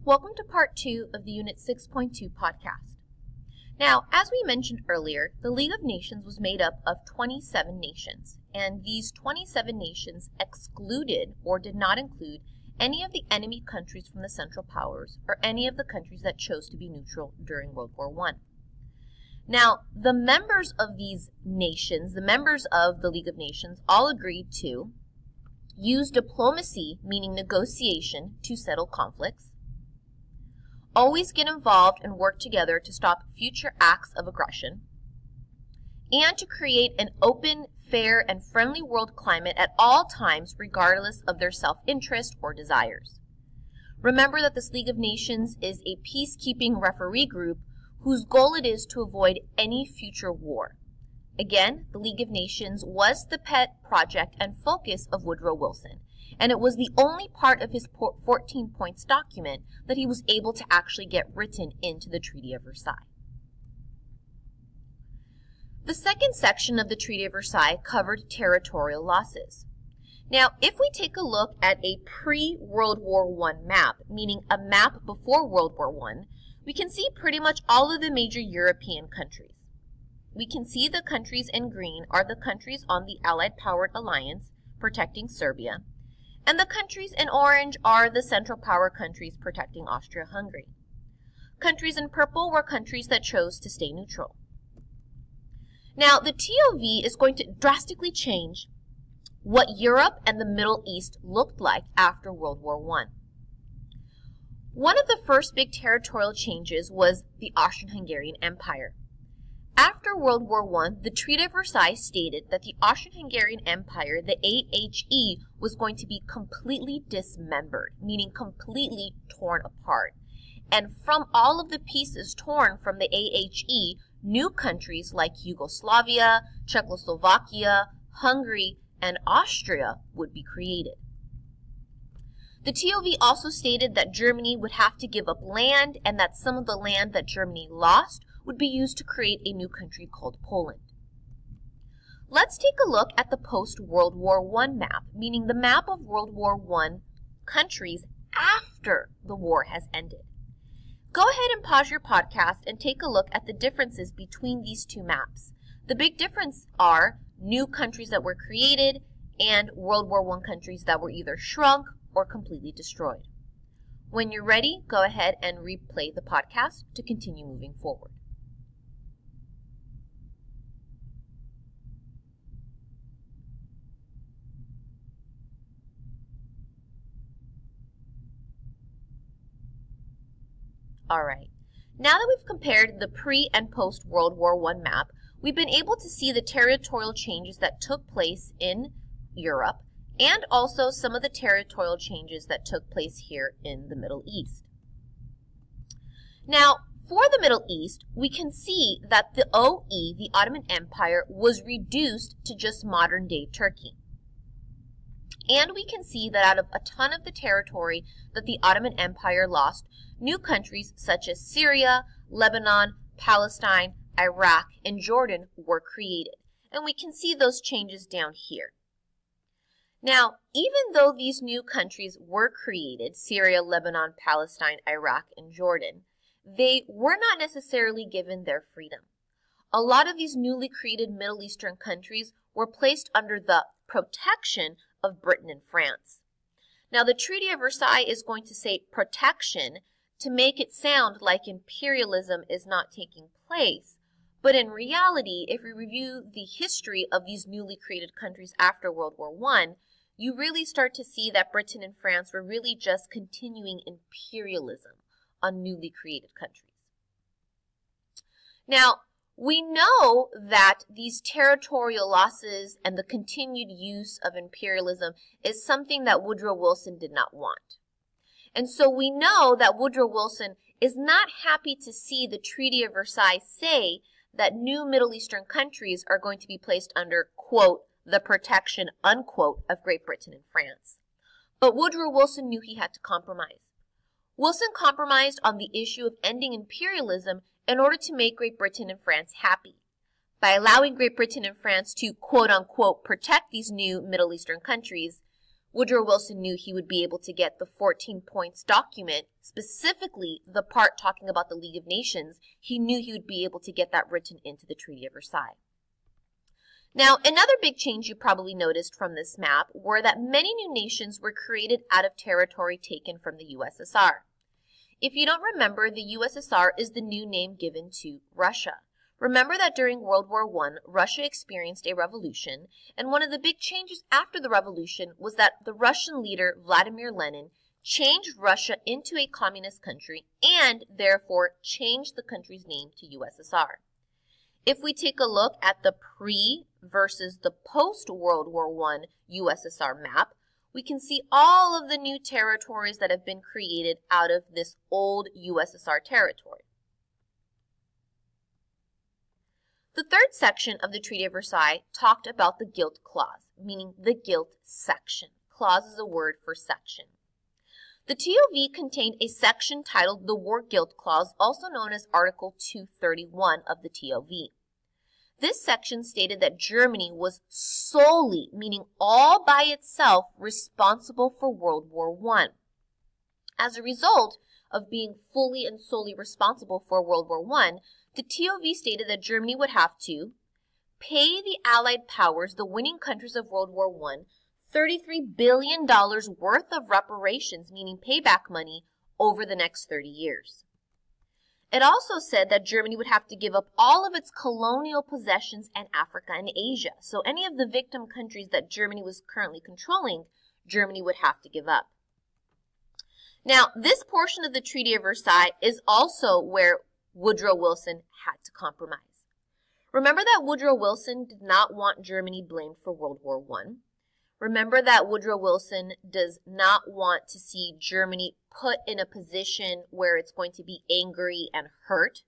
Welcome to part 2 of the Unit 6.2 podcast. Now, as we mentioned earlier, the League of Nations was made up of 27 nations, and these 27 nations excluded or did not include any of the enemy countries from the Central Powers or any of the countries that chose to be neutral during World War I. Now, the members of these nations, the members of the League of Nations, all agreed to use diplomacy, meaning negotiation, to settle conflicts, always get involved and work together to stop future acts of aggression, and to create an open, fair, and friendly world climate at all times regardless of their self-interest or desires. Remember that this League of Nations is a peacekeeping referee group whose goal it is to avoid any future war. Again, the League of Nations was the pet project and focus of Woodrow Wilson, and it was the only part of his 14 points document that he was able to actually get written into the Treaty of Versailles. The second section of the Treaty of Versailles covered territorial losses. Now, if we take a look at a pre-World War I map, meaning a map before World War I, we can see pretty much all of the major European countries. We can see the countries in green are the countries on the Allied Powered Alliance protecting Serbia, and the countries in orange are the Central Power countries protecting Austria-Hungary. Countries in purple were countries that chose to stay neutral. Now, the TOV is going to drastically change what Europe and the Middle East looked like after World War I. One of the first big territorial changes was the Austrian-Hungarian Empire. After World War I, the Treaty of Versailles stated that the Austrian-Hungarian Empire, the AHE, was going to be completely dismembered, meaning completely torn apart. And from all of the pieces torn from the AHE, new countries like Yugoslavia, Czechoslovakia, Hungary, and Austria would be created. The TOV also stated that Germany would have to give up land and that some of the land that Germany lost would be used to create a new country called Poland. Let's take a look at the post-World War I map, meaning the map of World War I countries after the war has ended. Go ahead and pause your podcast and take a look at the differences between these two maps. The big difference are new countries that were created and World War I countries that were either shrunk or completely destroyed. When you're ready, go ahead and replay the podcast to continue moving forward. Alright, now that we've compared the pre- and post-World War I map, we've been able to see the territorial changes that took place in Europe and also some of the territorial changes that took place here in the Middle East. Now, for the Middle East, we can see that the OE, the Ottoman Empire, was reduced to just modern-day Turkey. And we can see that out of a ton of the territory that the Ottoman Empire lost, new countries such as Syria, Lebanon, Palestine, Iraq, and Jordan were created. And we can see those changes down here. Now, even though these new countries were created, Syria, Lebanon, Palestine, Iraq, and Jordan, they were not necessarily given their freedom. A lot of these newly created Middle Eastern countries were placed under the protection of Britain and France. Now, the Treaty of Versailles is going to say protection to make it sound like imperialism is not taking place. But in reality, if we review the history of these newly created countries after World War I, you really start to see that Britain and France were really just continuing imperialism on newly created countries. Now, we know that these territorial losses and the continued use of imperialism is something that Woodrow Wilson did not want. And so we know that Woodrow Wilson is not happy to see the Treaty of Versailles say that new Middle Eastern countries are going to be placed under, quote, the protection, unquote, of Great Britain and France. But Woodrow Wilson knew he had to compromise. Wilson compromised on the issue of ending imperialism in order to make Great Britain and France happy. By allowing Great Britain and France to, quote-unquote, protect these new Middle Eastern countries, Woodrow Wilson knew he would be able to get the 14 points document, specifically the part talking about the League of Nations. He knew he would be able to get that written into the Treaty of Versailles. Now, another big change you probably noticed from this map were that many new nations were created out of territory taken from the USSR. If you don't remember, the USSR is the new name given to Russia. Remember that during World War I, Russia experienced a revolution, and one of the big changes after the revolution was that the Russian leader, Vladimir Lenin, changed Russia into a communist country and therefore changed the country's name to USSR. If we take a look at the pre versus the post-World War I USSR map, we can see all of the new territories that have been created out of this old USSR territory. The third section of the Treaty of Versailles talked about the guilt clause, meaning the guilt section. Clause is a word for section. The TOV contained a section titled the War Guilt Clause, also known as Article 231 of the TOV. This section stated that Germany was solely, meaning all by itself, responsible for World War I. As a result of being fully and solely responsible for World War I, the TOV stated that Germany would have to pay the Allied powers, the winning countries of World War I, $33 billion worth of reparations, meaning payback money, over the next 30 years. It also said that Germany would have to give up all of its colonial possessions in Africa and Asia. So any of the victim countries that Germany was currently controlling, Germany would have to give up. Now, this portion of the Treaty of Versailles is also where Woodrow Wilson had to compromise. Remember that Woodrow Wilson did not want Germany blamed for World War I. Remember that Woodrow Wilson does not want to see Germany put in a position where it's going to be angry and hurt,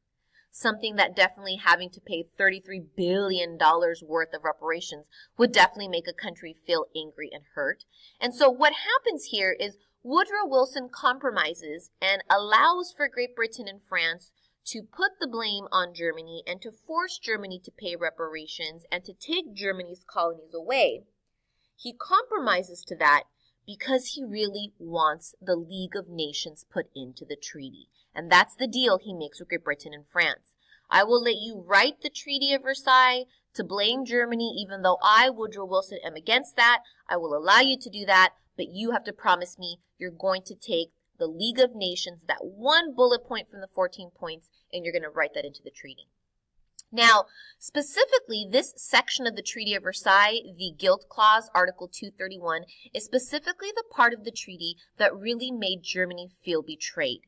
something that definitely having to pay $33 billion worth of reparations would definitely make a country feel angry and hurt. And so what happens here is Woodrow Wilson compromises and allows for Great Britain and France to put the blame on Germany and to force Germany to pay reparations and to take Germany's colonies away. He compromises to that because he really wants the League of Nations put into the treaty. And that's the deal he makes with Great Britain and France. I will let you write the Treaty of Versailles to blame Germany, even though I, Woodrow Wilson, am against that. I will allow you to do that, but you have to promise me you're going to take the League of Nations, that one bullet point from the 14 points, and you're going to write that into the treaty. Now, specifically, this section of the Treaty of Versailles, the Guilt Clause, Article 231, is specifically the part of the treaty that really made Germany feel betrayed.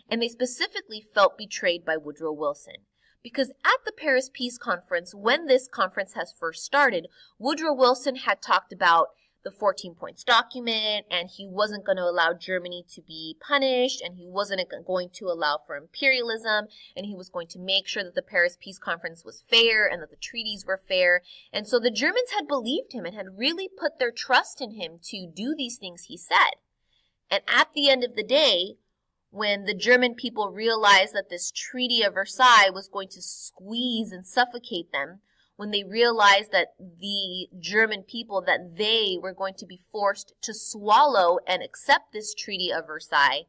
And they specifically felt betrayed by Woodrow Wilson. Because at the Paris Peace Conference, when this conference has first started, Woodrow Wilson had talked about the 14 points document, and he wasn't going to allow Germany to be punished, and he wasn't going to allow for imperialism, and he was going to make sure that the Paris Peace Conference was fair and that the treaties were fair. And so the Germans had believed him and had really put their trust in him to do these things he said. And at the end of the day, when the German people realized that this Treaty of Versailles was going to squeeze and suffocate them, when they realized that the German people, that they were going to be forced to swallow and accept this Treaty of Versailles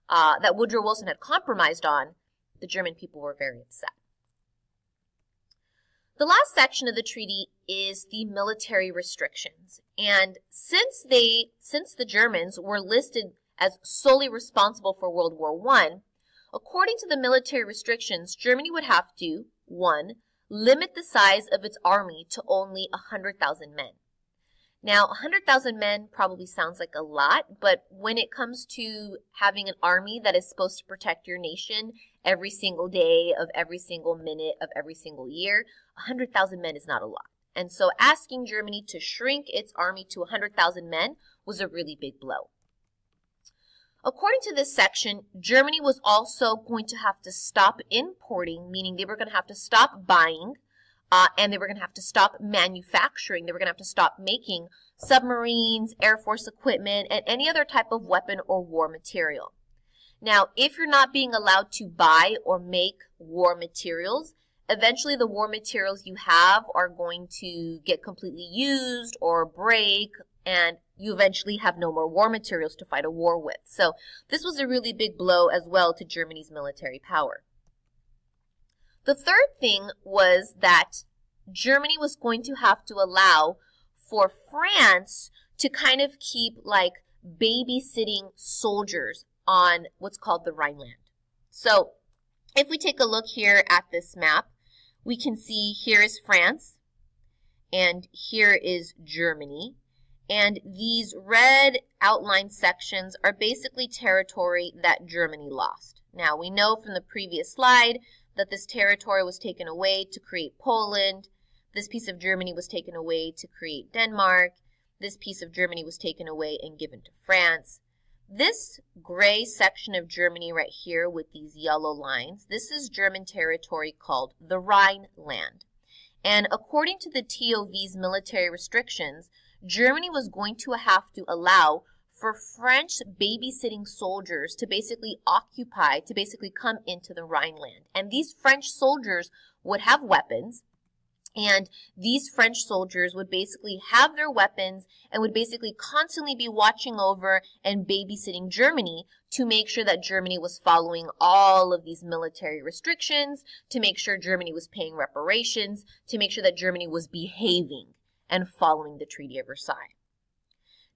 that Woodrow Wilson had compromised on, the German people were very upset. The last section of the treaty is the military restrictions. And since the Germans were listed as solely responsible for World War I, according to the military restrictions, Germany would have to, 1, limit the size of its army to only 100,000 men. Now, 100,000 men probably sounds like a lot, but when it comes to having an army that is supposed to protect your nation every single day of every single minute of every single year, 100,000 men is not a lot. And so asking Germany to shrink its army to 100,000 men was a really big blow. According to this section, Germany was also going to have to stop importing, meaning they were going to have to stop buying, and they were going to have to stop manufacturing. They were going to have to stop making submarines, Air Force equipment, and any other type of weapon or war material. Now, if you're not being allowed to buy or make war materials, eventually the war materials you have are going to get completely used or break, and you eventually have no more war materials to fight a war with. So this was a really big blow as well to Germany's military power. The third thing was that Germany was going to have to allow for France to kind of keep like babysitting soldiers on what's called the Rhineland. So if we take a look here at this map, we can see here is France and here is Germany. And these red outlined sections are basically territory that Germany lost. Now we know from the previous slide that this territory was taken away to create Poland. This piece of Germany was taken away to create Denmark. This piece of Germany was taken away and given to France. This gray section of Germany right here with these yellow lines, this is German territory called the Rhineland. And according to the TOV's military restrictions, Germany was going to have to allow for French babysitting soldiers to basically occupy, to basically come into the Rhineland. And these French soldiers would have weapons, and these French soldiers would basically have their weapons and would basically constantly be watching over and babysitting Germany to make sure that Germany was following all of these military restrictions, to make sure Germany was paying reparations, to make sure that Germany was behaving and following the Treaty of Versailles.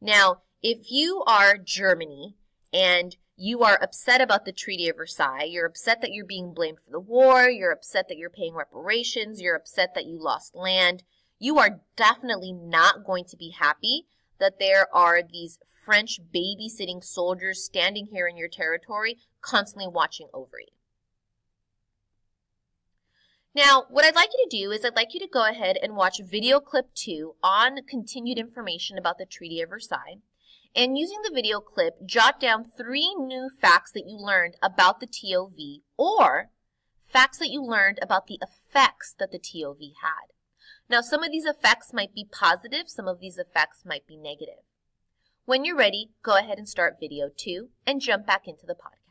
Now, if you are Germany and you are upset about the Treaty of Versailles, you're upset that you're being blamed for the war, you're upset that you're paying reparations, you're upset that you lost land, you are definitely not going to be happy that there are these French babysitting soldiers standing here in your territory, constantly watching over you. Now, what I'd like you to do is I'd like you to go ahead and watch video clip 2 on continued information about the Treaty of Versailles. And using the video clip, jot down 3 new facts that you learned about the TOV or facts that you learned about the effects that the TOV had. Now, some of these effects might be positive, some of these effects might be negative. When you're ready, go ahead and start video 2 and jump back into the podcast.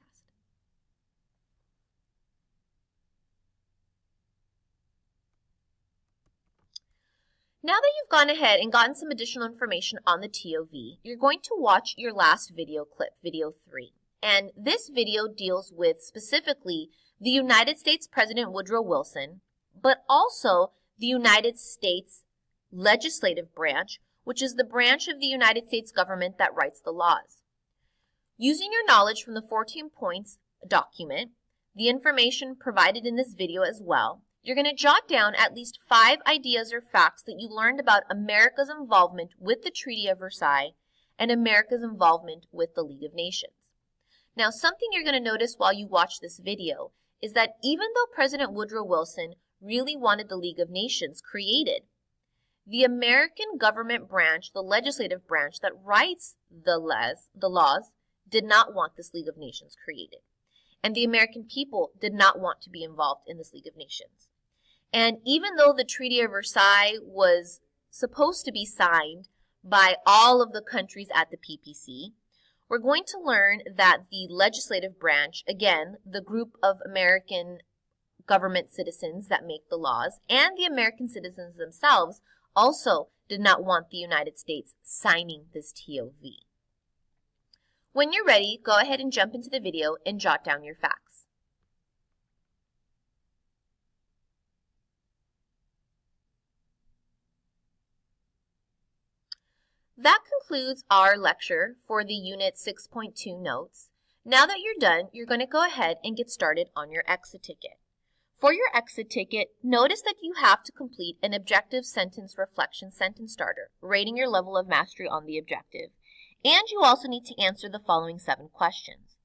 Now that you've gone ahead and gotten some additional information on the TOV, you're going to watch your last video clip, video 3. And this video deals with specifically the United States President Woodrow Wilson, but also the United States legislative branch, which is the branch of the United States government that writes the laws. Using your knowledge from the 14 points document, the information provided in this video as well, you're going to jot down at least 5 ideas or facts that you learned about America's involvement with the Treaty of Versailles and America's involvement with the League of Nations. Now, something you're going to notice while you watch this video is that even though President Woodrow Wilson really wanted the League of Nations created, the American government branch, the legislative branch that writes the laws, did not want this League of Nations created. And the American people did not want to be involved in this League of Nations. And even though the Treaty of Versailles was supposed to be signed by all of the countries at the PPC, we're going to learn that the legislative branch, again, the group of American government citizens that make the laws, and the American citizens themselves also did not want the United States signing this TOV. When you're ready, go ahead and jump into the video and jot down your facts. That concludes our lecture for the Unit 6.2 notes. Now that you're done, you're going to go ahead and get started on your exit ticket. For your exit ticket, notice that you have to complete an objective sentence reflection sentence starter, rating your level of mastery on the objective. And you also need to answer the following 7 questions.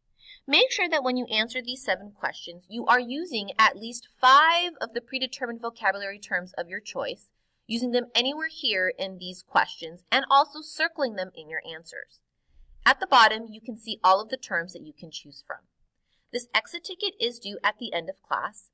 Make sure that when you answer these 7 questions, you are using at least 5 of the predetermined vocabulary terms of your choice, using them anywhere here in these questions, and also circling them in your answers. At the bottom, you can see all of the terms that you can choose from. This exit ticket is due at the end of class,